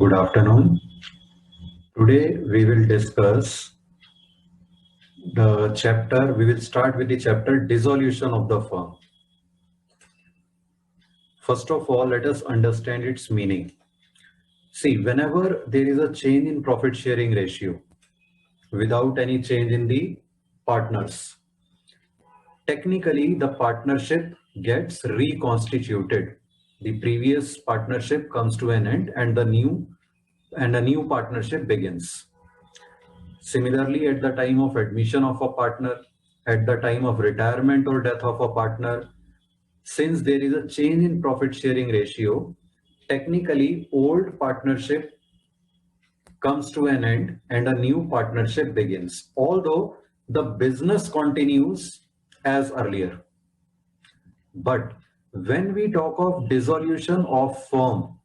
Good afternoon. Today we will discuss we will start with the chapter dissolution of the firm. First of all, let us understand its meaning. See, whenever there is a change in profit sharing ratio without any change in the partners, technically the partnership gets reconstituted. The previous partnership comes to an end and a new partnership begins. Similarly, at the time of admission of a partner, at the time of retirement or death of a partner, since there is a change in profit sharing ratio, technically old partnership comes to an end and a new partnership begins, although the business continues as earlier. But when we talk of dissolution of firm,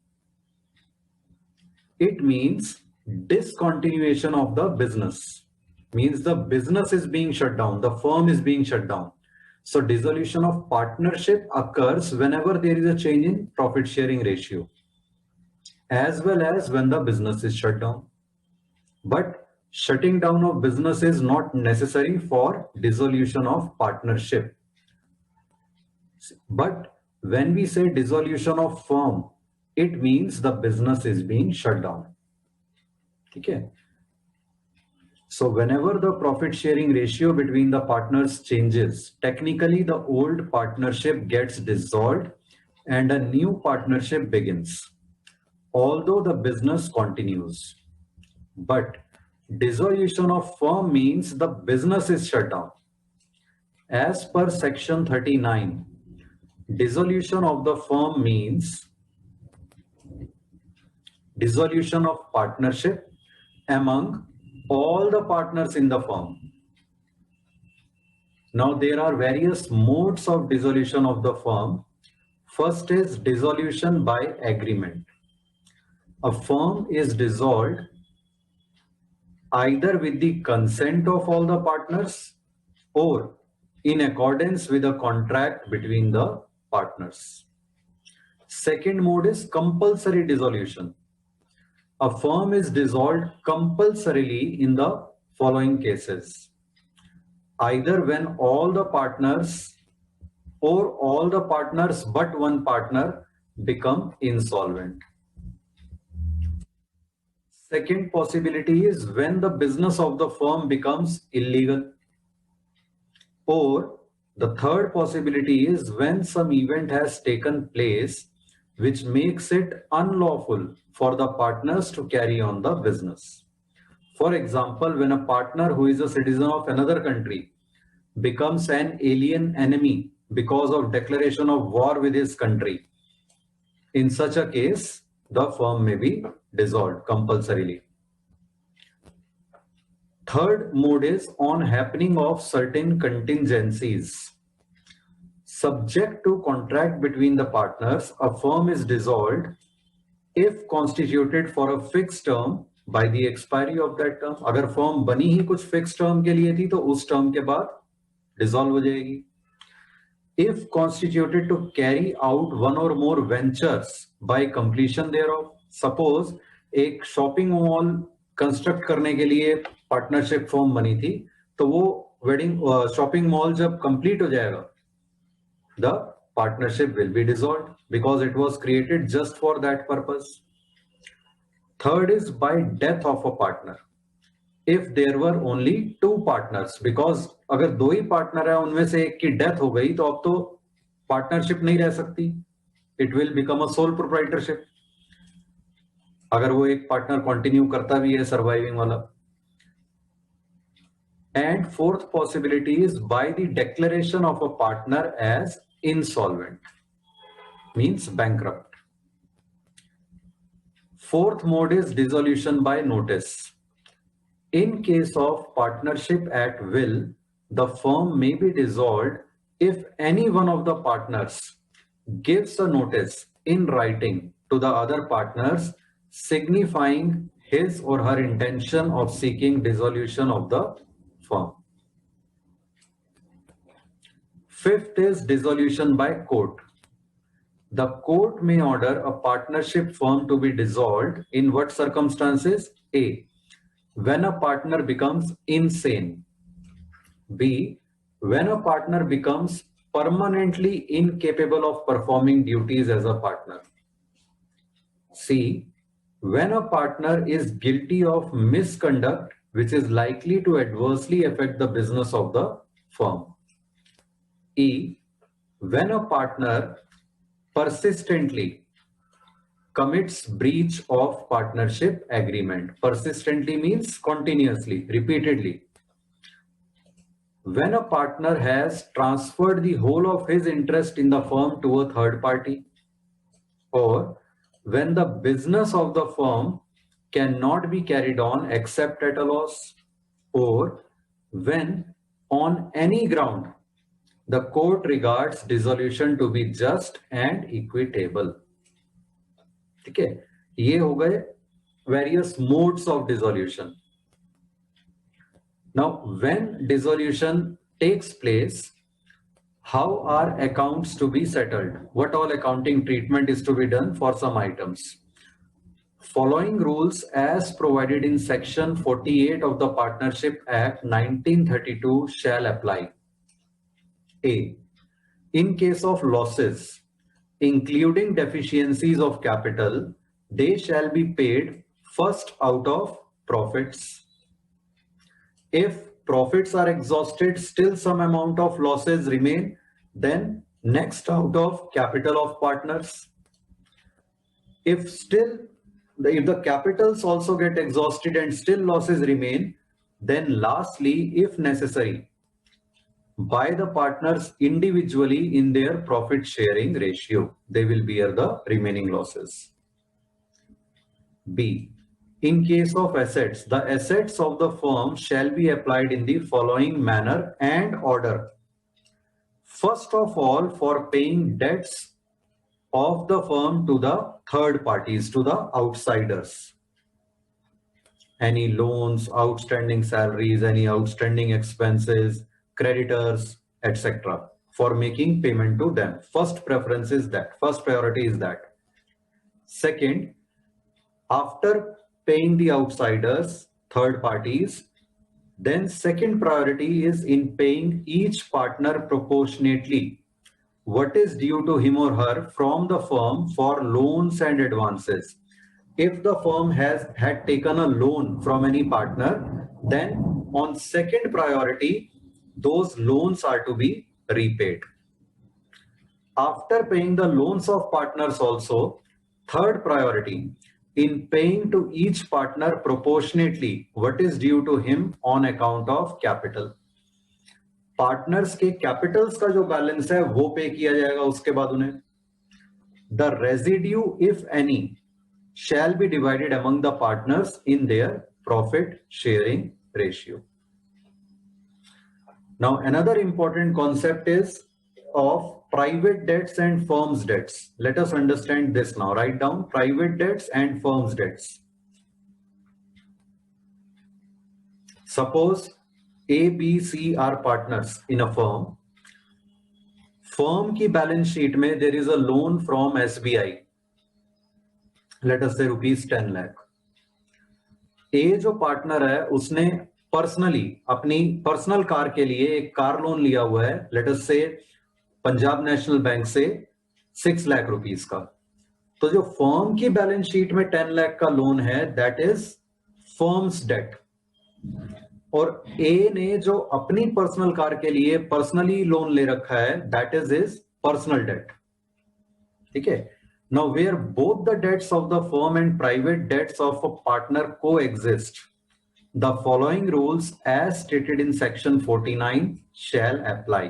it means discontinuation of the business, means the business is being shut down, the firm is being shut down. So dissolution of partnership occurs whenever there is a change in profit sharing ratio, as well as when the business is shut down. But shutting down of business is not necessary for dissolution of partnership. But when we say dissolution of firm, it means the business is being shut down. Okay. So whenever the profit sharing ratio between the partners changes, technically the old partnership gets dissolved and a new partnership begins, although the business continues. But dissolution of firm means the business is shut down. As per section 39, dissolution of the firm means dissolution of partnership among all the partners in the firm. Now there are various modes of dissolution of the firm. First is dissolution by agreement. A firm is dissolved either with the consent of all the partners or in accordance with a contract between the partners. Second mode is compulsory dissolution. A firm is dissolved compulsorily in the following cases: either when all the partners or all the partners but one partner become insolvent. Second possibility is when the business of the firm becomes illegal. Or the third possibility is when some event has taken place which makes it unlawful for the partners to carry on the business. For example, when a partner who is a citizen of another country becomes an alien enemy because of declaration of war with his country, in such a case, the firm may be dissolved compulsorily. Third mode is on happening of certain contingencies. Subject to contract between the partners, a firm is dissolved if constituted for a fixed term by the expiry of that term. अगर firm बनी ही कुछ fixed term के लिए थी तो उस term के बाद dissolve हो जाएगी. If constituted to carry out one or more ventures by completion thereof. Suppose एक shopping mall construct करने के लिए partnership firm बनी थी, तो वो shopping mall जब complete हो जाएगा, the partnership will be dissolved because it was created just for that purpose. Third is by death of a partner. If there were only two partners, because अगर दो ही partner है उनमें से एक की death हो गई तो अब तो partnership नहीं रह सकती. It will become a sole proprietorship. अगर वो एक partner continue करता भी है surviving वाला. And fourth possibility is by the declaration of a partner as insolvent, means bankrupt. Fourth mode is dissolution by notice. In case of partnership at will, the firm may be dissolved if any one of the partners gives a notice in writing to the other partners signifying his or her intention of seeking dissolution of the firm. Fifth is dissolution by court. The court may order a partnership firm to be dissolved in what circumstances? A, when a partner becomes insane. B, when a partner becomes permanently incapable of performing duties as a partner. C, when a partner is guilty of misconduct which is likely to adversely affect the business of the firm. E, when a partner persistently commits breach of partnership agreement. Persistently means continuously, repeatedly. When a partner has transferred the whole of his interest in the firm to a third party, or when the business of the firm cannot be carried on except at a loss, or when on any ground the court regards dissolution to be just and equitable. ठीक है, ये हो गए various modes of dissolution. Now, when dissolution takes place, how are accounts to be settled? What all accounting treatment is to be done for some items? Following rules as provided in section 48 of the Partnership Act 1932 shall apply. A, in case of losses, including deficiencies of capital, they shall be paid first out of profits. If profits are exhausted, still some amount of losses remain, then next out of capital of partners. If the capitals also get exhausted and still losses remain, then lastly, if necessary, by the partners individually in their profit sharing ratio, they will bear the remaining losses. B, in case of assets, the assets of the firm shall be applied in the following manner and order. First of all, for paying debts of the firm to the third parties, to the outsiders. Any loans, outstanding salaries, any outstanding expenses, creditors, etc. for making payment to them. First preference is that. First priority is that. Second, after paying the outsiders, third parties, then second priority is in paying each partner proportionately what is due to him or her from the firm for loans and advances. If the firm had taken a loan from any partner, then on second priority, those loans are to be repaid. After paying the loans of partners also, third priority, in paying to each partner proportionately what is due to him on account of capital. Partners के Capitals का जो balance है वो पे किया जाएगा उसके बाद उन्हें. The residue if any shall be divided among the partners in their profit sharing ratio. Now another important concept is of private debts and firms debts. Let us understand this now. Write down private debts and firms debts. Suppose A, B, C are partners in a firm. Firm की balance sheet में there is a loan from SBI. Let us say rupees 10 lakh. A जो partner है उसने personally अपनी personal car के लिए एक car loan लिया हुआ है, लेट अस से पंजाब नेशनल बैंक से 6 लाख रुपीस का. तो जो फर्म की बैलेंस शीट में 10 लाख का लोन है दैट इज फर्म्स डेट. और ए ने जो अपनी पर्सनल कार के लिए पर्सनली लोन ले रखा है that is his personal debt. ठीक है. Now, where both the debts of the firm and private debts of a partner coexist, the following rules as stated in section 49 shall apply.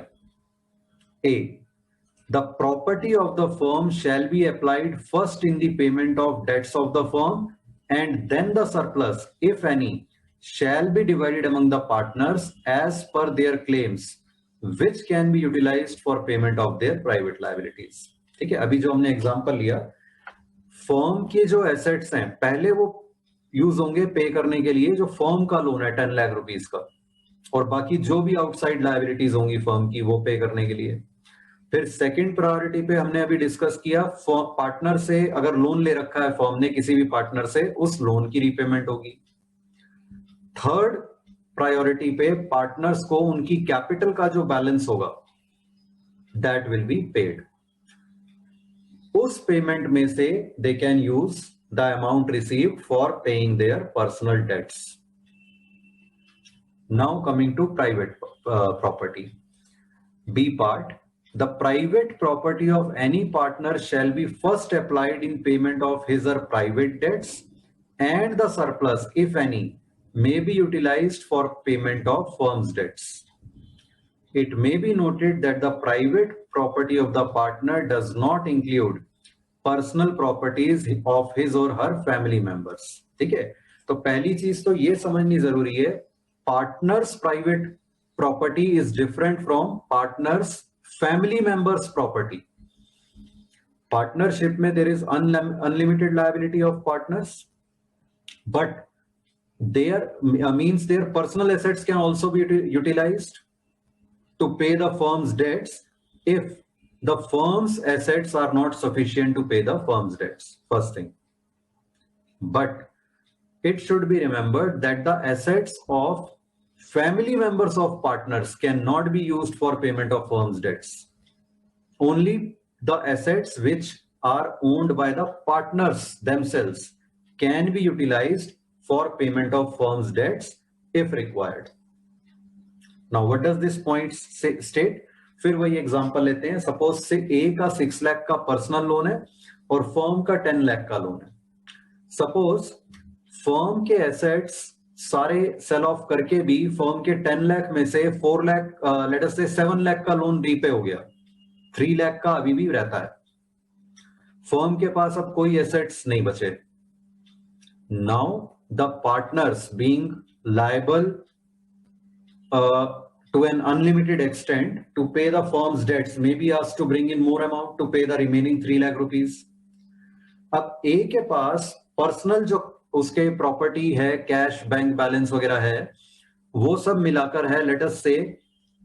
A, the property of the firm shall be applied first in the payment of debts of the firm, and then the surplus, if any, shall be divided among the partners as per their claims, which can be utilized for payment of their private liabilities. ठीक है. अभी जो हमने example लिया, firm के जो assets हैं पहले वो यूज होंगे पे करने के लिए जो फर्म का लोन है 10 लाख रुपीस का, और बाकी जो भी आउटसाइड लायबिलिटीज होंगी फर्म की वो पे करने के लिए. फिर सेकंड प्रायोरिटी पे हमने अभी डिस्कस किया, पार्टनर से अगर लोन ले रखा है फर्म ने किसी भी पार्टनर से, उस लोन की रीपेमेंट होगी। थर्ड प्रायोरिटी पे पार्टनर्स को उनकी कैपिटल का जो बैलेंस होगा दैट विल बी पेड। उस पेमेंट में से they can use the amount received for paying their personal debts. Now coming to private property, B part, the private property of any partner shall be first applied in payment of his or private debts, and the surplus, if any, may be utilized for payment of firm's debts. It may be noted that the private property of the partner does not include personal properties of his or her family members. ठीक है, तो पहली चीज तो ये समझनी जरूरी है, partners private property is different from partners family members property. Partnership में there is unlimited liability of partners, but their means their personal assets can also be utilized to pay the firm's debts if the firm's assets are not sufficient to pay the firm's debts. First thing, but it should be remembered that the assets of family members of partners cannot be used for payment of firm's debts. Only the assets which are owned by the partners themselves can be utilized for payment of firm's debts if required. Now, what does this point state? फिर वही example लेते हैं, suppose से ए का 6 लाख का personal loan है और firm का 10 लाख का लोन है। सपोज फर्म के एसेट्स सारे सेल ऑफ करके भी फर्म के 10 लाख में से 4 लाख, लेट अस से 7 लाख का लोन रीपे हो गया, 3 लाख का अभी भी रहता है, फर्म के पास अब कोई एसेट्स नहीं बचे। Now the partners being liable to an unlimited extent to pay the firm's debts may be asked to bring in more amount to pay the remaining 3 lakh rupees. अब ए के पास पर्सनल जो उसके property है, cash, bank balance वगैरह है, वो सब मिलाकर है लेट अस से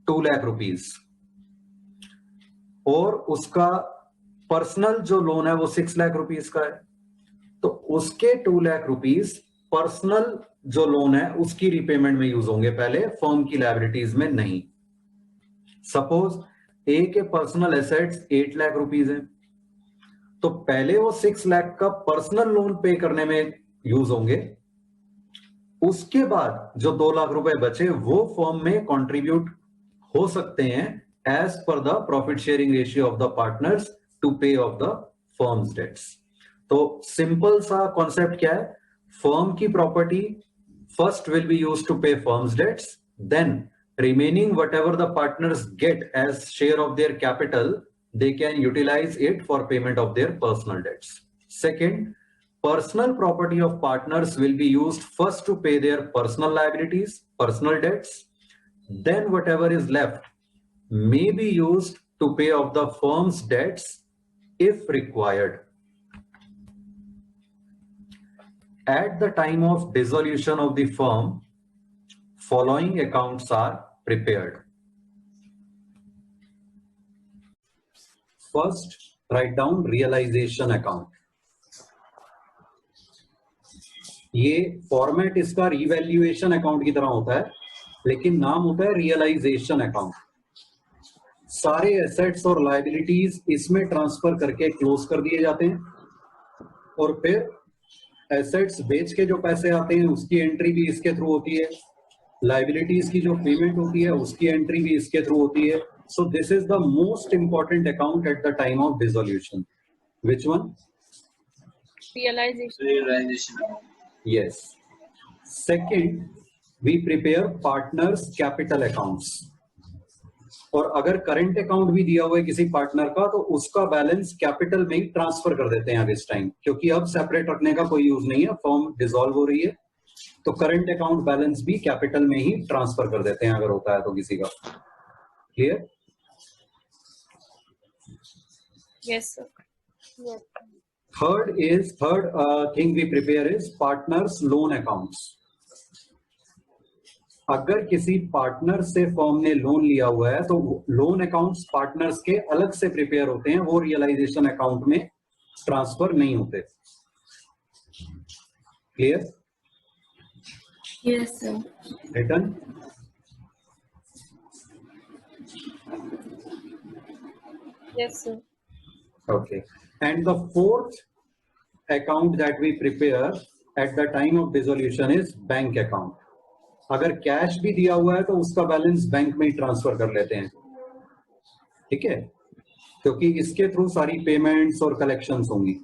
2 लाख रुपीस, और उसका पर्सनल जो लोन है वो 6 लाख रुपीस का है, तो उसके 2 लाख रुपीस पर्सनल जो लोन है उसकी रिपेमेंट में यूज होंगे पहले, फर्म की लायबिलिटीज में नहीं। सपोज ए के पर्सनल एसेट्स 8 लाख रुपीस है, तो पहले वो 6 लाख का पर्सनल लोन पे करने में यूज होंगे, उसके बाद जो 2 लाख रुपए बचे वो फर्म में कंट्रीब्यूट हो सकते हैं as per the profit sharing ratio of the partners to pay off the firms debts. तो सिंपल सा कॉन्सेप्ट क्या है, फर्म की property first will be used to pay firms debts, then remaining whatever the partners get as share of their capital, they can utilize it for payment of their personal debts. Second, personal property of partners will be used first to pay their personal liabilities, personal debts, then whatever is left may be used to pay off the firm's debts if required. At the time of dissolution of the firm, following accounts are prepared. First, write down realization account. ये format इसका revaluation account की तरह होता है, लेकिन नाम होता है रियलाइजेशन अकाउंट। सारे एसेट्स और लायबिलिटीज इसमें ट्रांसफर करके क्लोज कर दिए जाते हैं, और फिर एसेट्स बेच के जो पैसे आते हैं उसकी एंट्री भी इसके थ्रू होती है, लायबिलिटीज की जो पेमेंट होती है उसकी एंट्री भी इसके थ्रू होती है। So this is the most important account at the time of dissolution. Which one? Realization. Yes. Second, we prepare partners capital accounts. और अगर करंट अकाउंट भी दिया हुआ है किसी पार्टनर का तो उसका बैलेंस कैपिटल में ही ट्रांसफर कर देते हैं अब इस टाइम, क्योंकि अब सेपरेट रखने का कोई यूज नहीं है, फर्म डिसॉल्व हो रही है, तो करंट अकाउंट बैलेंस भी कैपिटल में ही ट्रांसफर कर देते हैं अगर होता है तो किसी का। Clear? Yes, sir. Yes. Third thing we prepare is partners loan accounts. अगर किसी पार्टनर से फर्म ने लोन लिया हुआ है तो लोन अकाउंट्स पार्टनर्स के अलग से प्रिपेयर होते हैं, वो रियलाइजेशन अकाउंट में ट्रांसफर नहीं होते। Clear? Yes, sir. Return? Yes, sir. Okay. And the fourth account that we prepare at the time of dissolution is bank account. अगर कैश भी दिया हुआ है तो उसका बैलेंस बैंक में ही ट्रांसफर कर लेते हैं, ठीक है, क्योंकि इसके थ्रू सारी पेमेंट्स और कलेक्शंस होंगी।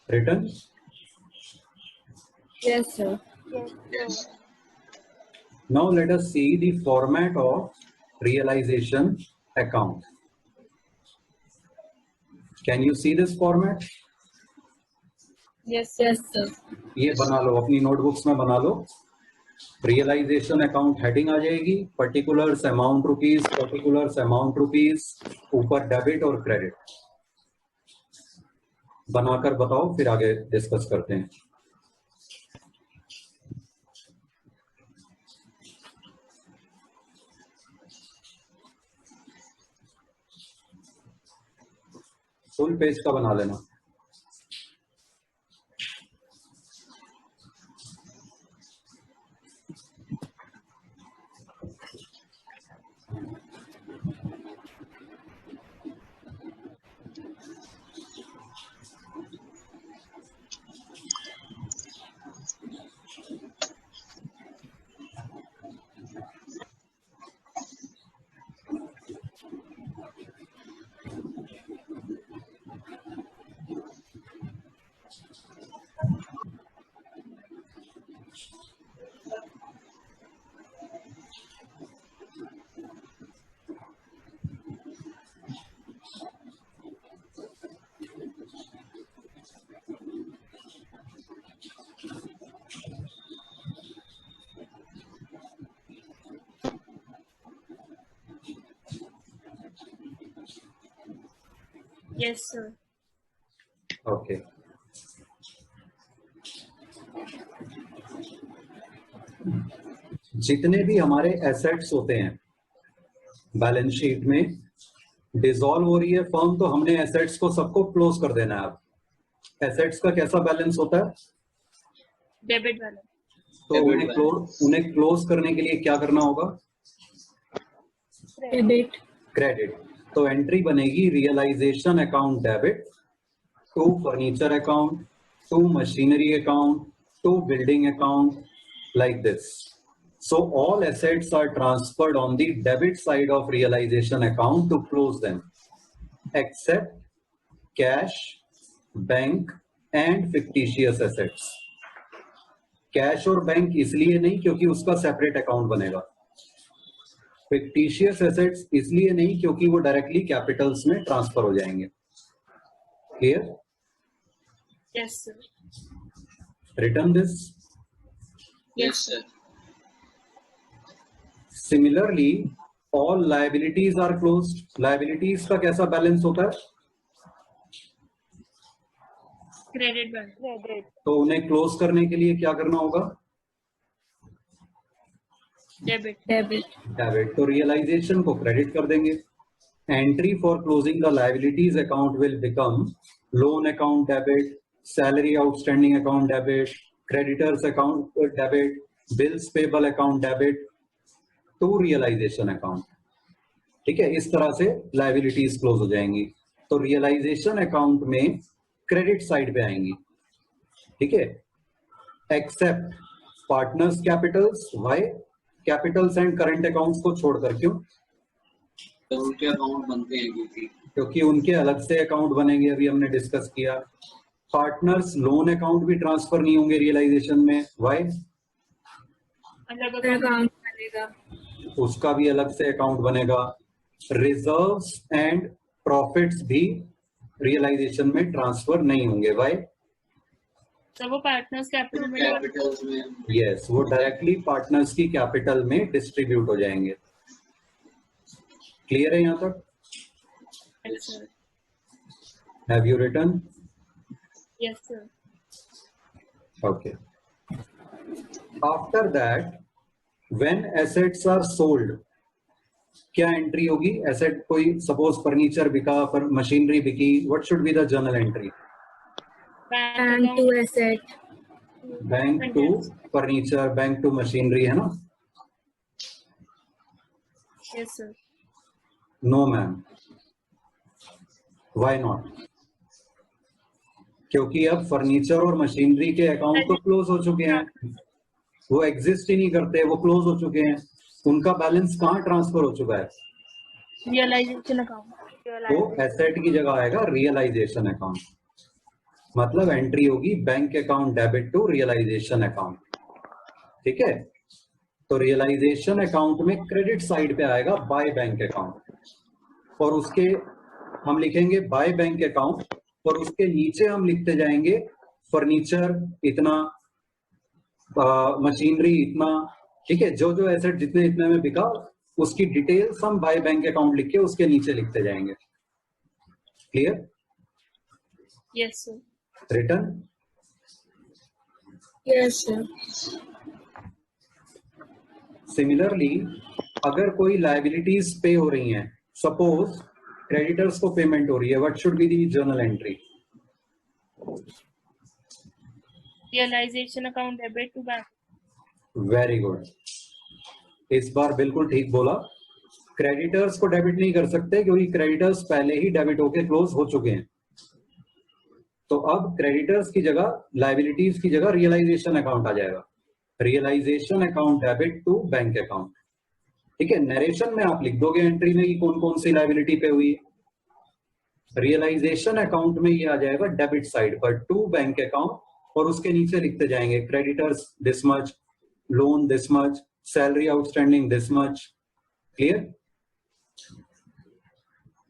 Return? Yes, sir. Yes. Now let us see the format of realization account. Can you see this format? Yes, yes, sir. ये बना लो, अपनी नोटबुक्स में बना लो। रियलाइजेशन अकाउंट हेडिंग आ जाएगी, particulars amount rupees, particulars amount rupees, ऊपर debit और credit. बनाकर बताओ, फिर आगे डिस्कस करते हैं। फुल पेज का बना लेना। Yes, sir. ओके, जितने भी हमारे एसेट्स होते हैं बैलेंस शीट में, डिसॉल्व हो रही है फर्म तो हमने एसेट्स को सबको क्लोज कर देना है। अब एसेट्स का कैसा बैलेंस होता है? Debit वाला. तो उन्हें क्लोज करने के लिए क्या करना होगा? Debit. क्रेडिट। तो एंट्री बनेगी realization account debit to furniture account to machinery account to building account, like this. So all assets are transferred on the debit side of realization account to close them, except cash, bank and fictitious assets. Cash और bank इसलिए नहीं क्योंकि उसका separate account बनेगा। Fictitious assets इसलिए नहीं क्योंकि वो डायरेक्टली कैपिटल्स में ट्रांसफर हो जाएंगे। Clear? Yes, sir. Return this. Yes, sir. Similarly, all liabilities are closed. Liabilities का कैसा बैलेंस होता है? Credit वाला. Credit. तो उन्हें क्लोज करने के लिए क्या करना होगा? Debit. Debit. डेबिट। तो रियलाइजेशन को क्रेडिट कर देंगे। Entry for closing the liabilities account will become loan account debit, salary outstanding account debit, creditors account debit, bills payable account debit to realisation account. ठीक है, इस तरह से लायबिलिटीज क्लोज हो जाएंगी। तो रियलाइजेशन अकाउंट में क्रेडिट साइड पे आएंगी। ठीक है, except partners capitals. Why? Capitals and current accounts को छोड़कर। क्यों? तो उनके अकाउंट बनते हैं क्योंकि उनके अलग से अकाउंट बनेंगे, अभी हमने डिस्कस किया। पार्टनर्स लोन अकाउंट भी ट्रांसफर नहीं होंगे रियलाइजेशन में। वाई? अलग अकाउंट बनेगा, उसका भी अलग से अकाउंट बनेगा। रिजर्व्स एंड प्रॉफिट्स भी रियलाइजेशन में ट्रांसफर नहीं होंगे। वाई? तो वो पार्टनर्स कैपिटल में. कैपिटल्स में. यस, वो डायरेक्टली पार्टनर्स की कैपिटल में डिस्ट्रीब्यूट हो जाएंगे। क्लियर है यहाँ तक? Yes, sir. Have you written? Yes, sir. Okay. After that, when assets are sold, क्या एंट्री होगी? एसेट कोई सपोज फर्नीचर बिका, पर मशीनरी बिकी, what should be the journal entry? Bank to account. asset. Bank to furniture, bank to machinery, है ना? Yes, sir. No ma'am, why not? क्योंकि अब फर्नीचर और मशीनरी के अकाउंट तो क्लोज हो चुके हैं, वो एग्जिस्ट ही नहीं करते, वो क्लोज हो चुके हैं, उनका बैलेंस कहाँ ट्रांसफर हो चुका है? Realization account. वो एसेट की जगह आएगा रियलाइजेशन अकाउंट, मतलब एंट्री होगी bank account debit to realisation account, ठीक है? तो रियलाइजेशन अकाउंट में क्रेडिट साइड पे आएगा बाय बैंक अकाउंट, और उसके हम लिखेंगे बाय बैंक अकाउंट, और उसके नीचे हम लिखते जाएंगे फर्नीचर इतना, मशीनरी इतना, ठीक है? जो जो एसेट जितने इतने में बिका उसकी डिटेल्स हम बाय बैंक अकाउंट लिख के उसके नीचे लिखते जाएंगे। Clear? Yes, sir. Return? Yes, sir. Similarly अगर कोई लायबिलिटीज पे हो रही हैं, सपोज क्रेडिटर्स को पेमेंट हो रही है, what should be the journal entry? Realization account debit to bank. Very good, इस बार बिल्कुल ठीक बोला। क्रेडिटर्स को डेबिट नहीं कर सकते क्योंकि क्रेडिटर्स पहले ही डेबिट होके क्लोज हो चुके हैं, तो अब क्रेडिटर्स की जगह, लायबिलिटीज की जगह रियलाइजेशन अकाउंट आ जाएगा, realization account debit to bank account, ठीक है? नरेशन में आप लिख दोगे एंट्री में कि कौन कौन सी लायबिलिटी पे हुई है। रियलाइजेशन अकाउंट में ये आ जाएगा डेबिट साइड पर टू बैंक अकाउंट, और उसके नीचे लिखते जाएंगे creditors this much, loan this much, salary outstanding this much. Clear?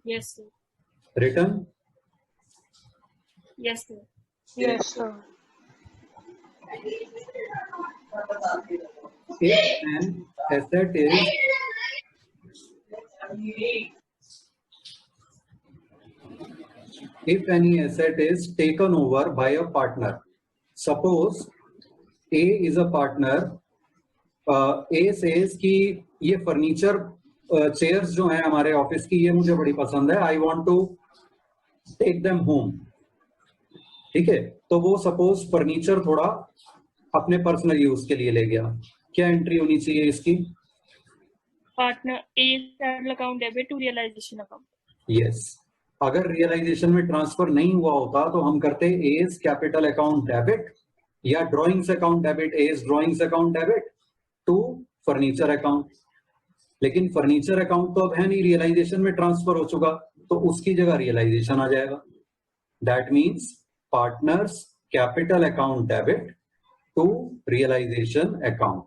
Yes, sir. Return? Yes, sir. Yes, sir. If an asset is if any asset is taken over by a partner, suppose A is a partner, A says कि ये furniture chairs जो हैं हमारे office की, ये मुझे बड़ी पसंद है, I want to take them home, ठीक है? तो वो सपोज फर्नीचर थोड़ा अपने पर्सनल यूज के लिए ले गया, क्या एंट्री होनी चाहिए इसकी? Partner A capital account debit to realization account. Yes, अगर रियलाइजेशन में ट्रांसफर नहीं हुआ होता तो हम करते एज कैपिटल अकाउंट डेबिट या drawings account debit, as drawings account debit to furniture account, लेकिन फर्नीचर अकाउंट तो अब है नहीं, रियलाइजेशन में ट्रांसफर हो चुका, तो उसकी जगह रियलाइजेशन आ जाएगा। That means partners capital account debit to realisation account.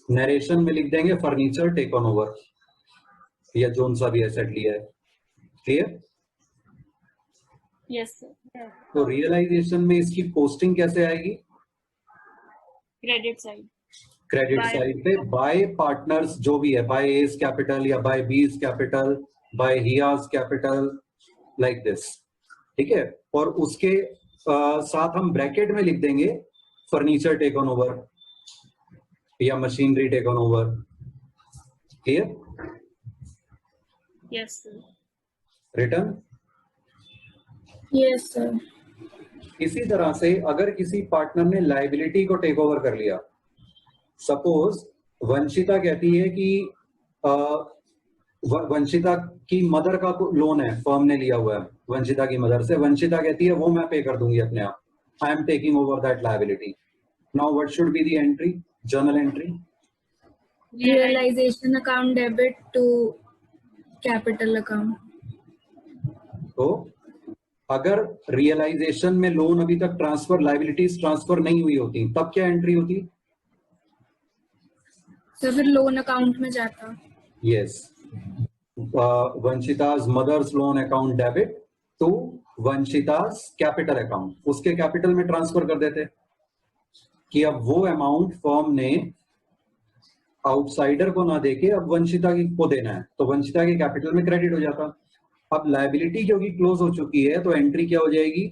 Narration में लिख देंगे फर्नीचर टेक ऑन ओवर या जोन सा भी एसेट लिया है। क्लियर? Yes, sir. तो रियलाइजेशन में इसकी पोस्टिंग कैसे आएगी? Credit side. Credit By- side पे बाय पार्टनर्स जो भी है, बाय एज कैपिटल या बाय बीज कैपिटल, बाय हियाज कैपिटल, लाइक दिस, ठीक है? और उसके साथ हम ब्रैकेट में लिख देंगे फर्नीचर टेक ऑन ओवर या machinery take on over. Clear? Yes, sir. Return? Yes, sir. इसी तरह से अगर किसी पार्टनर ने लायबिलिटी को टेक ओवर कर लिया, सपोज वंशिता कहती है कि वंशिता की मदर का लोन है, फर्म ने लिया हुआ है वंशिता की मदर से, वंशिता कहती है वो मैं पे कर दूंगी अपने आप, I am taking over that liability. Now what should be the entry, journal entry? Realization account debit to capital account. तो अगर रियलाइजेशन में लोन अभी तक ट्रांसफर, लायबिलिटीज ट्रांसफर नहीं हुई होती, तब क्या एंट्री होती? तो फिर लोन अकाउंट में जाता। Yes, Vanshita's mothers loan account debit to Vanshita's capital account, उसके कैपिटल में ट्रांसफर कर देते कि अब वो अमाउंट फर्म ने आउटसाइडर को ना देके अब वंशिता को देना है, तो वंशिता के कैपिटल में क्रेडिट हो जाता। अब लायबिलिटी क्योंकि क्लोज हो चुकी है तो एंट्री क्या हो जाएगी,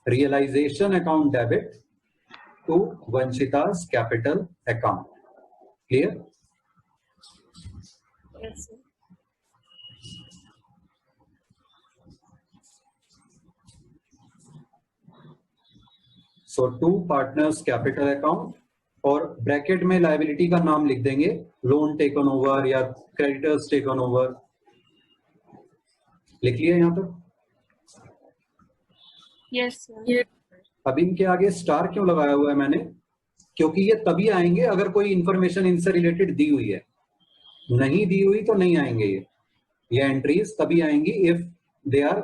realisation account debit to Vanshita's capital account. Clear? Yes, sir. So to partners capital account, और ब्रैकेट में लायबिलिटी का नाम लिख देंगे, लोन टेकन ओवर या क्रेडिटर्स टेकन ओवर। लिख लिया यहां तक? Yes, sir. Yes. अब इनके आगे स्टार क्यों लगाया हुआ है मैंने, क्योंकि ये तभी आएंगे अगर कोई इंफॉर्मेशन इनसे रिलेटेड दी हुई है, नहीं दी हुई तो नहीं आएंगे ये एंट्रीज तभी आएंगी if they are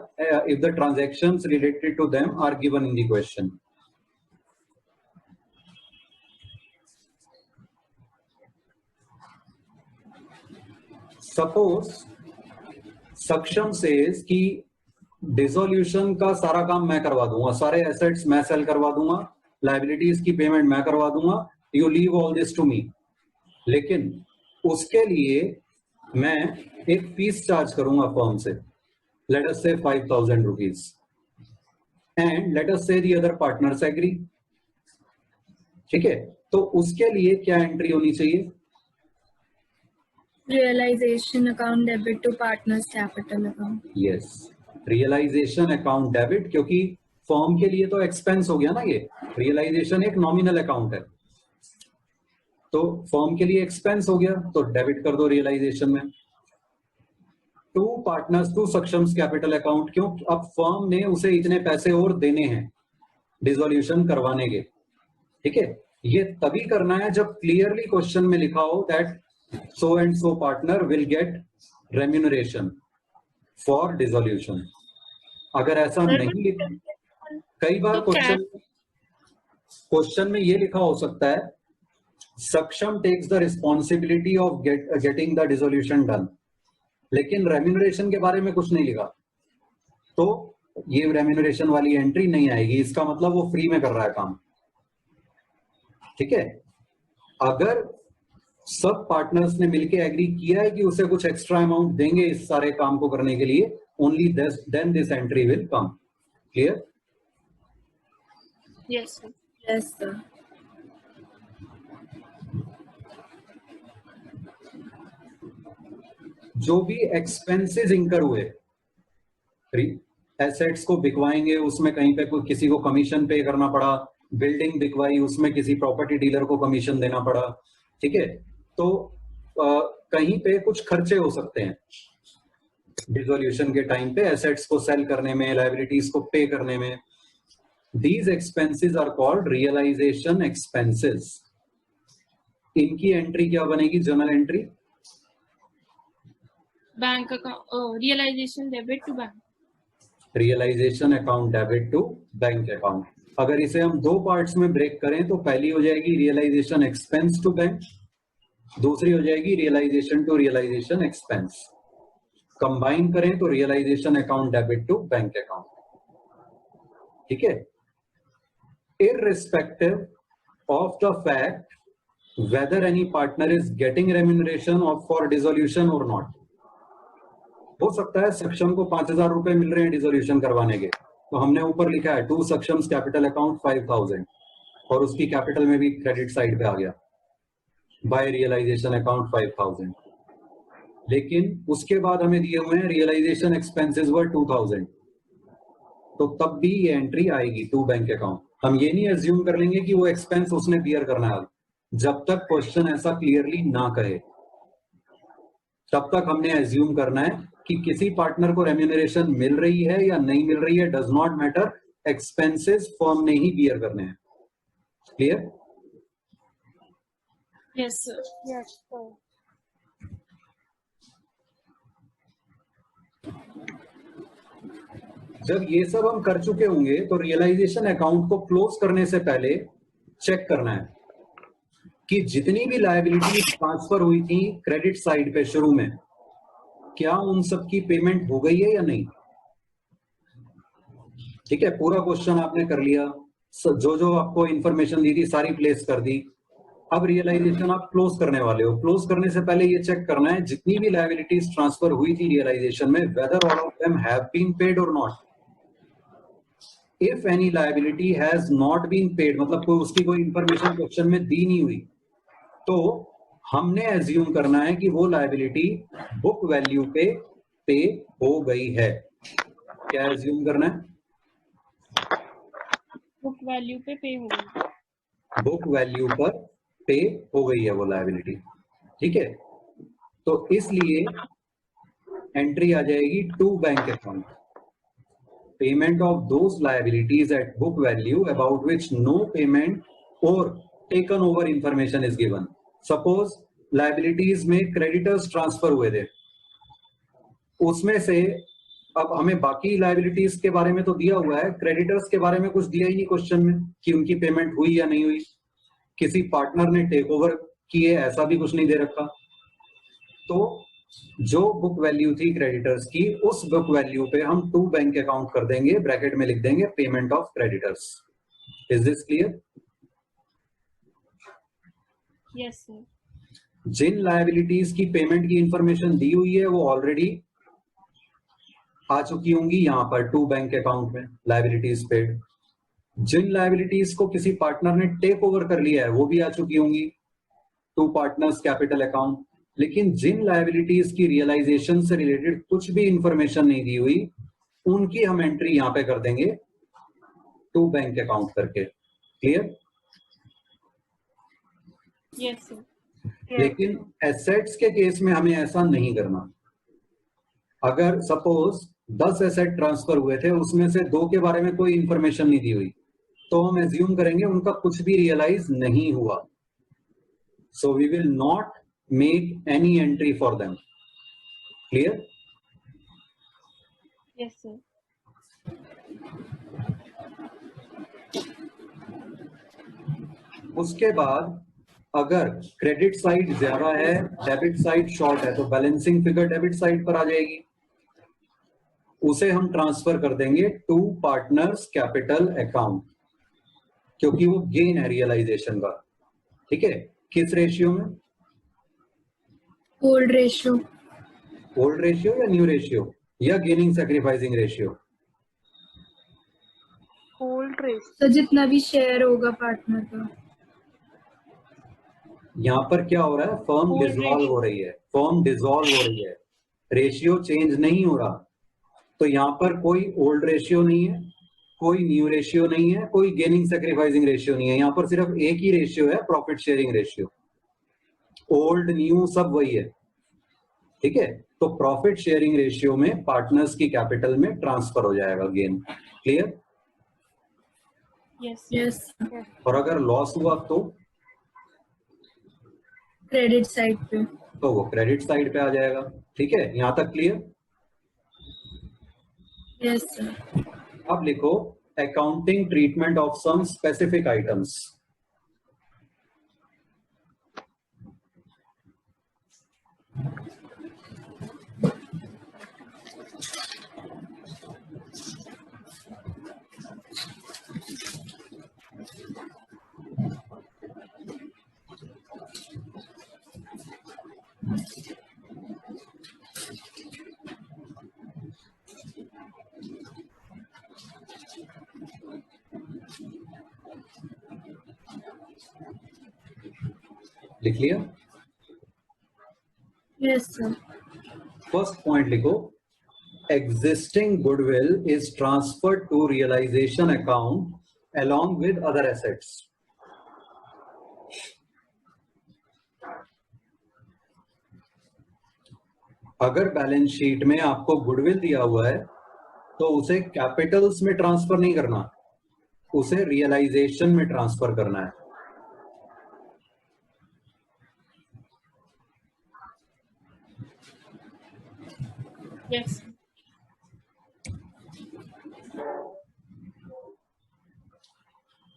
if the transactions related to them are given in the question. Suppose Saksham says कि डिसोल्यूशन का सारा काम मैं करवा दूंगा, सारे एसेट्स मैं सेल करवा दूंगा, लायबिलिटीज की पेमेंट मैं करवा दूंगा, you leave all this to me. लेकिन उसके लिए मैं एक फीस चार्ज करूंगा फर्म से, let us say 5,000 rupees, and let us से दी अदर पार्टनर्स एग्री। ठीक है, तो उसके लिए क्या एंट्री होनी चाहिए? Realization account debit to partner's capital account. यस, रियलाइजेशन अकाउंट डेबिट, क्योंकि फर्म के लिए तो एक्सपेंस हो गया ना ये, रियलाइजेशन एक नॉमिनल अकाउंट है, तो फर्म के लिए एक्सपेंस हो गया तो डेबिट कर दो रियलाइजेशन में। To partners to Saksham's capital account, क्यों? अब फर्म ने उसे इतने पैसे और देने हैं डिसोल्यूशन करवाने के। ठीक है, ये तभी करना है जब क्लियरली क्वेश्चन में लिखा हो that so and so partner will get remuneration for dissolution। अगर ऐसा नहीं लिखा, कई बार क्वेश्चन में ये लिखा हो सकता है Saksham takes the responsibility of getting the dissolution done, लेकिन रेम्यूनरेशन के बारे में कुछ नहीं लिखा, तो ये रेम्यूनरेशन वाली एंट्री नहीं आएगी, इसका मतलब वो फ्री में कर रहा है काम। ठीक है, अगर सब पार्टनर्स ने मिलके एग्री किया है कि उसे कुछ एक्स्ट्रा अमाउंट देंगे इस सारे काम को करने के लिए, only then this entry will come. Clear? Yes, sir. Yes, sir. जो भी एक्सपेंसेस इंकर हुए, एसेट्स को बिकवाएंगे उसमें कहीं पे कोई किसी को कमीशन पे करना पड़ा, बिल्डिंग बिकवाई उसमें किसी प्रॉपर्टी डीलर को कमीशन देना पड़ा। ठीक है, तो कहीं पे कुछ खर्चे हो सकते हैं डिसोल्यूशन के टाइम पे, एसेट्स को सेल करने में, लायबिलिटीज को पे करने में। These expenses are called realization expenses. इनकी एंट्री क्या बनेगी? Journal entry Bank account, realization debit to bank. Realization account debit to bank account. अगर इसे हम दो पार्ट्स में ब्रेक करें तो पहली हो जाएगी रियलाइजेशन एक्सपेंस टू बैंक, दूसरी हो जाएगी realization to realization expense. Combine करें तो realization account debit to bank account. ठीक है, irrespective of the fact whether any partner is getting remuneration or for dissolution or not। हो सकता है सक्षम को 5,000 रुपए मिल रहे हैं डिसोल्यूशन करवाने के, तो हमने ऊपर लिखा है टू सक्षम्स कैपिटल अकाउंट 5,000, और उसकी कैपिटल में भी क्रेडिट साइड पे आ गया बाय रियलाइजेशन अकाउंट 5,000, लेकिन उसके बाद हमें दिए हुए हैं रियलाइजेशन एक्सपेंसेस वर 2,000, तो तब भी ये एंट्री आएगी टू बैंक अकाउंट। हम ये नहीं एज्यूम कर लेंगे कि वो एक्सपेंस उसने बियर करना है, जब तक क्वेश्चन ऐसा क्लियरली ना कहे तब तक हमने एज्यूम करना है कि किसी पार्टनर को रेम्यूनरेशन मिल रही है या नहीं मिल रही है, does not matter, expenses firm ने ही बियर करने हैं। Clear? Yes, sir. Yes, sir. जब ये सब हम कर चुके होंगे तो रियलाइजेशन अकाउंट को क्लोज करने से पहले चेक करना है कि जितनी भी लायबिलिटी ट्रांसफर हुई थी क्रेडिट साइड पे शुरू में, क्या उन सब की पेमेंट हो गई है या नहीं। ठीक है, पूरा क्वेश्चन आपने कर लिया, जो जो आपको इंफॉर्मेशन दी थी सारी प्लेस कर दी, अब रियलाइजेशन आप क्लोज करने वाले हो, क्लोज करने से पहले ये चेक करना है जितनी भी लायबिलिटीज ट्रांसफर हुई थी रियलाइजेशन में, whether all of them have been paid और not. If any liability has not been paid, मतलब कोई उसकी कोई इंफॉर्मेशन क्वेश्चन में दी नहीं हुई, तो हमने एज्यूम करना है कि वो लायबिलिटी बुक वैल्यू पे हो गई है. क्या एज्यूम करना है? बुक वैल्यू पे हो गई. बुक वैल्यू पर पे हो गई है वो लायबिलिटी. ठीक है, तो इसलिए एंट्री आ जाएगी to bank account, payment of those liabilities at book value about which no payment और taken over information is given. Suppose liabilities में क्रेडिटर्स ट्रांसफर हुए थे, उसमें से अब हमें बाकी लायबिलिटीज के बारे में तो दिया हुआ है, क्रेडिटर्स के बारे में कुछ दिया ही नहीं क्वेश्चन में कि उनकी पेमेंट हुई या नहीं हुई. किसी पार्टनर ने टेक ओवर किए ऐसा भी कुछ नहीं दे रखा. तो जो बुक वैल्यू थी क्रेडिटर्स की, उस बुक वैल्यू पे हम टू बैंक अकाउंट कर देंगे, ब्रैकेट में लिख देंगे payment of creditors. Is this clear? Yes sir. जिन लायबिलिटीज की पेमेंट की इंफॉर्मेशन दी हुई है वो ऑलरेडी आ चुकी होंगी यहाँ पर टू बैंक अकाउंट में, लायबिलिटीज पेड. जिन लायबिलिटीज को किसी पार्टनर ने टेक ओवर कर लिया है वो भी आ चुकी होंगी टू पार्टनर्स कैपिटल अकाउंट. लेकिन जिन लायबिलिटीज की रियलाइजेशन से रिलेटेड कुछ भी इंफॉर्मेशन नहीं दी हुई, उनकी हम एंट्री यहाँ पे कर देंगे टू बैंक अकाउंट करके. क्लियर? Yes sir. लेकिन एसेट्स के केस में हमें ऐसा नहीं करना. अगर सपोज 10 एसेट ट्रांसफर हुए थे, उसमें से 2 के बारे में कोई इंफॉर्मेशन नहीं दी हुई, तो हम एज्यूम करेंगे उनका कुछ भी रियलाइज नहीं हुआ. So we will not make any entry for them. Clear? Yes sir. उसके बाद अगर क्रेडिट साइड ज्यादा है, डेबिट साइड शॉर्ट है, तो बैलेंसिंग फिगर डेबिट साइड पर आ जाएगी. उसे हम ट्रांसफर कर देंगे टू पार्टनर्स कैपिटल अकाउंट, क्योंकि वो गेन है रियलाइजेशन का. ठीक है, किस रेशियो में? Old ratio. ओल्ड रेशियो या न्यू रेशियो या gaining sacrificing ratio? Old race. तो जितना भी शेयर होगा पार्टनर का. यहाँ पर क्या हो रहा है? Firm Old dissolve ratio. हो रही है, फर्म डिसॉल्व हो रही है, रेशियो चेंज नहीं हो रहा. तो यहाँ पर कोई ओल्ड रेशियो नहीं है, कोई न्यू रेशियो नहीं है, कोई गेनिंग सैक्रिफाइसिंग रेशियो नहीं है. यहाँ पर सिर्फ एक ही रेशियो है, profit sharing ratio. Old new सब वही है. ठीक है, तो प्रॉफिट शेयरिंग रेशियो में पार्टनर्स की कैपिटल में ट्रांसफर हो जाएगा गेन. क्लियर? यस. यस. और अगर लॉस हुआ तो क्रेडिट साइड पे. तो वो क्रेडिट साइड पे आ जाएगा. ठीक है, यहां तक क्लियर? Yes sir. अब लिखो accounting treatment of some specific items. लिख लिया? Yes sir. फर्स्ट पॉइंट लिखो, existing goodwill is transferred to realisation account along with other assets. अगर बैलेंस शीट में आपको गुडविल दिया हुआ है तो उसे कैपिटल्स में ट्रांसफर नहीं करना, उसे रियलाइजेशन में ट्रांसफर करना है. Yes.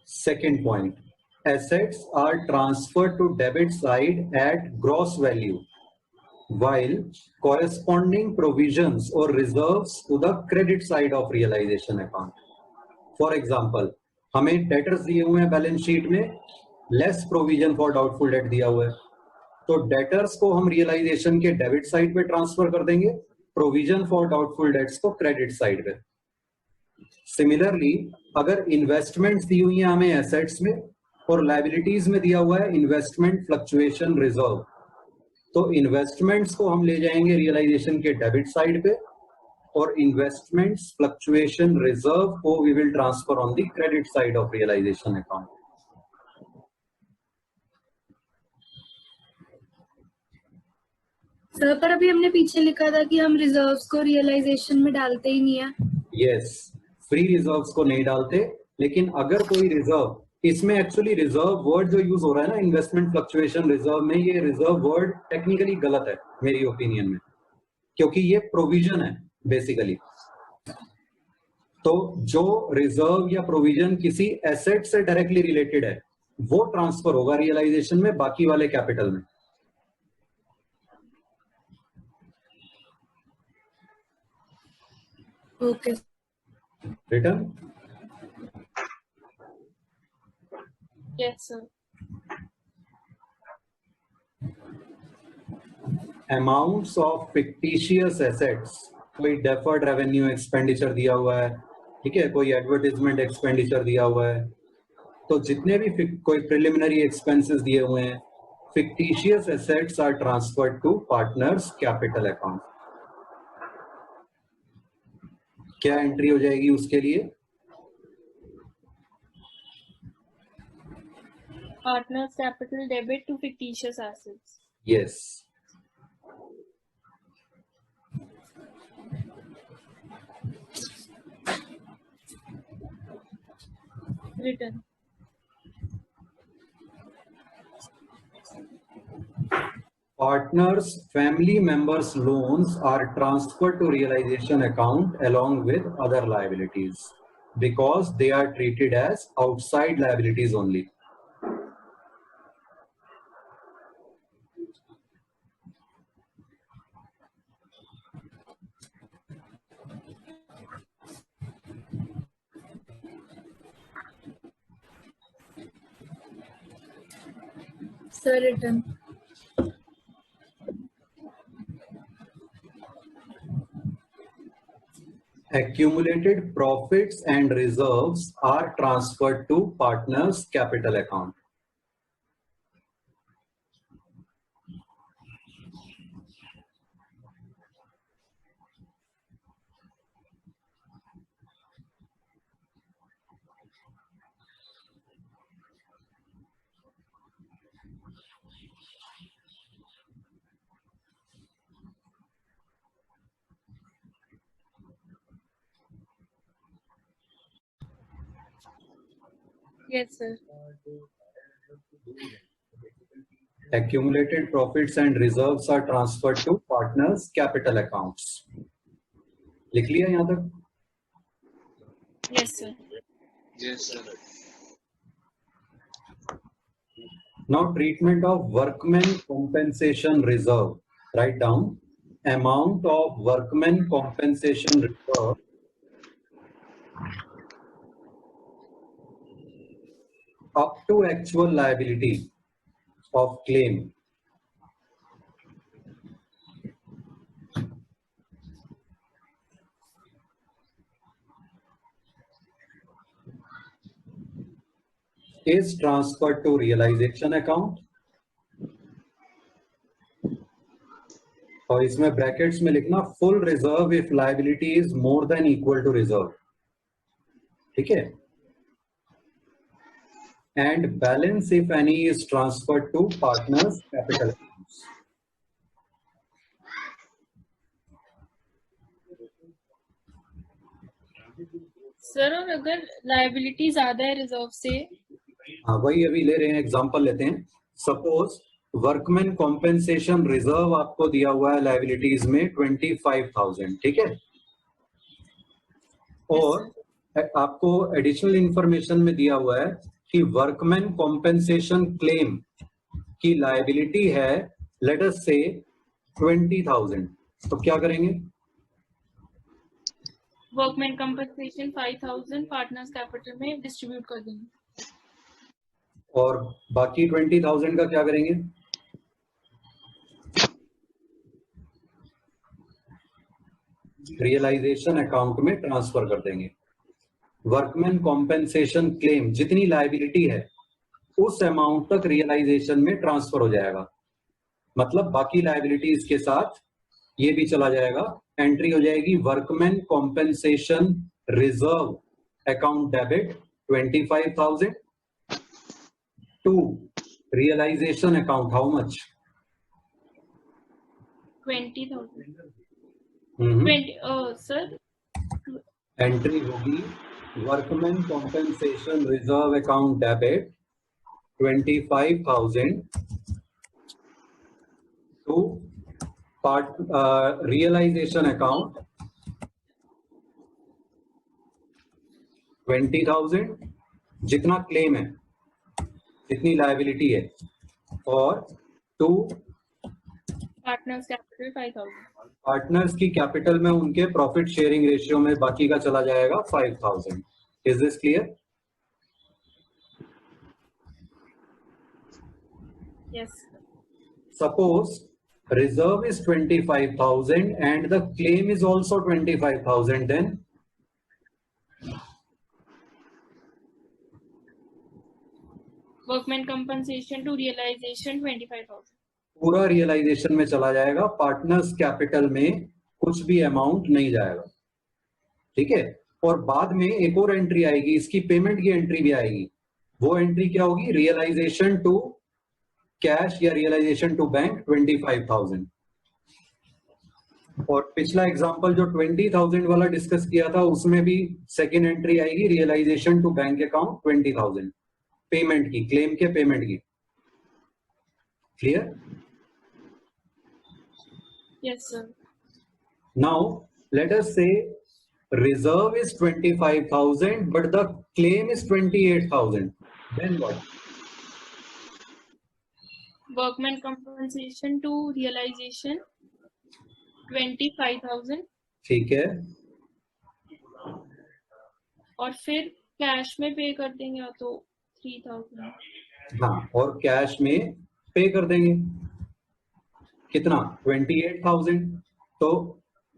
Second point, assets are transferred to debit side at gross value, while corresponding provisions or reserves to the credit side of realization account. For example, हमें डेटर्स दिए हुए हैं बैलेंस शीट में less provision for doubtful debt दिया हुआ है, तो debtors को हम रियलाइजेशन के डेबिट साइड पे ट्रांसफर कर देंगे, प्रोविजन फॉर डाउटफुल डेट्स को क्रेडिट साइड पे। सिमिलरली अगर इन्वेस्टमेंट्स दी हुई हैं हमें एसेट्स में और लायबिलिटीज में दिया हुआ है इन्वेस्टमेंट फ्लक्चुएशन रिजर्व, तो इन्वेस्टमेंट्स को हम ले जाएंगे रियलाइजेशन के डेबिट साइड पे और इन्वेस्टमेंट्स फ्लक्चुएशन रिजर्व को we will transfer on the credit side of realization account. Sir पर अभी हमने पीछे लिखा था कि हम रिजर्व्स को रियलाइजेशन में डालते ही नहीं है। यस, फ्री रिजर्व्स को नहीं डालते, लेकिन अगर कोई रिजर्व, इसमें एक्चुअली रिजर्व वर्ड जो यूज हो रहा है ना इन्वेस्टमेंट फ्लक्चुएशन रिजर्व में, ये रिजर्व वर्ड टेक्निकली गलत है मेरी ओपिनियन में, क्योंकि ये प्रोविजन है बेसिकली। तो जो रिजर्व या प्रोविजन किसी एसेट से डायरेक्टली रिलेटेड है वो ट्रांसफर होगा रियलाइजेशन में, बाकी वाले कैपिटल में। Okay. Return Yes, sir. Amounts of fictitious assets, कोई डेफर्ड रेवेन्यू एक्सपेंडिचर दिया हुआ है, ठीक है, कोई एडवर्टाइजमेंट एक्सपेंडिचर दिया हुआ है, तो जितने भी कोई प्रिलिमिनरी एक्सपेंसेस दिए हुए हैं, fictitious assets are transferred to partners capital account. क्या एंट्री हो जाएगी उसके लिए? Partners capital debit to fictitious assets. Yes. Return. Partners family members loans are transferred to realization account along with other liabilities because they are treated as outside liabilities only. Sir return. Accumulated profits and reserves are transferred to partners capital account. Yes, sir. Accumulated profits and reserves are transferred to partners capital accounts. लिख लिया यहां तक? Yes, sir. Yes, sir. Now treatment of workmen compensation reserve. Write down amount of workmen compensation reserve up to actual liability of claim is transferred to realization account. और इसमें brackets में लिखना full reserve if liability is more than equal to reserve, ठीक है, and balance if any is transferred to partners capital accounts. Sir और अगर liability ज्यादा है रिजर्व से? हाँ वही अभी ले रहे हैं, एग्जांपल लेते हैं. सपोज वर्कमैन कॉम्पेंसेशन रिजर्व आपको दिया हुआ है लायबिलिटीज में 25,000, ठीक है, और आपको एडिशनल इंफॉर्मेशन में दिया हुआ है कि वर्कमैन कॉम्पेंसेशन क्लेम की लायबिलिटी है लेट अस से 20,000, तो क्या करेंगे? वर्कमैन कंपनसेशन 5,000 पार्टनर्स कैपिटल में डिस्ट्रीब्यूट कर देंगे. और बाकी 20,000 का क्या करेंगे? रियलाइजेशन अकाउंट में ट्रांसफर कर देंगे। वर्कमैन कॉम्पेंसेशन क्लेम जितनी लायबिलिटी है उस अमाउंट तक रियलाइजेशन में ट्रांसफर हो जाएगा, मतलब बाकी लायबिलिटीज के साथ ये भी चला जाएगा। एंट्री हो जाएगी workman compensation reserve account debit 25,000 to realisation account how much? 20,000. Hmm 20. Sir. Entry होगी workman compensation reserve account debit 25,000 to part realisation account 20,000 जितना क्लेम है, जितनी लायबिलिटी है, और टू Partners capital 5,000. पार्टनर्स की कैपिटल में उनके प्रॉफिट शेयरिंग रेशियो में बाकी का चला जाएगा 5,000. Is this clear? Yes. Suppose reserve is 25,000 and the claim is also 25,000, then Workman compensation to realization 25,000. पूरा रियलाइजेशन में चला जाएगा, पार्टनर्स कैपिटल में कुछ भी अमाउंट नहीं जाएगा, ठीक है। और बाद में एक और एंट्री आएगी, इसकी पेमेंट की एंट्री भी आएगी। वो एंट्री क्या होगी? रियलाइजेशन टू कैश या रियलाइजेशन टू बैंक 25,000। और पिछला एग्जांपल जो 20,000 वाला डिस्कस किया था उसमें भी सेकेंड एंट्री आएगी realisation to bank account 20,000, payment की, क्लेम के पेमेंट की। Clear? Yes, sir. Now let us say reserve is 25,000 but the claim is 28,000, then what? Workman compensation to realization 25,000 ठीक है, और फिर कैश में पे कर देंगे या तो 3,000. हाँ, और कैश में पे कर देंगे कितना? 28,000। तो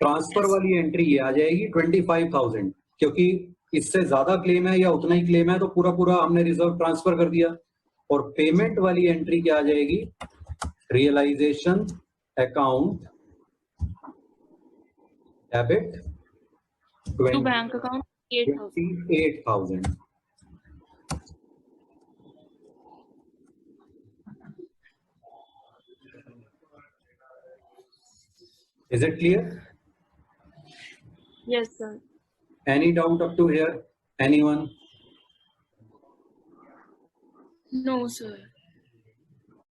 ट्रांसफर वाली एंट्री ये आ जाएगी 25,000, क्योंकि इससे ज्यादा क्लेम है या उतना ही क्लेम है तो पूरा पूरा हमने रिजर्व ट्रांसफर कर दिया। और पेमेंट वाली एंट्री क्या आ जाएगी? Realisation account debit To bank account 8,000. 28,000। Is it clear? Yes, sir. Any doubt up to here? Anyone? No, sir.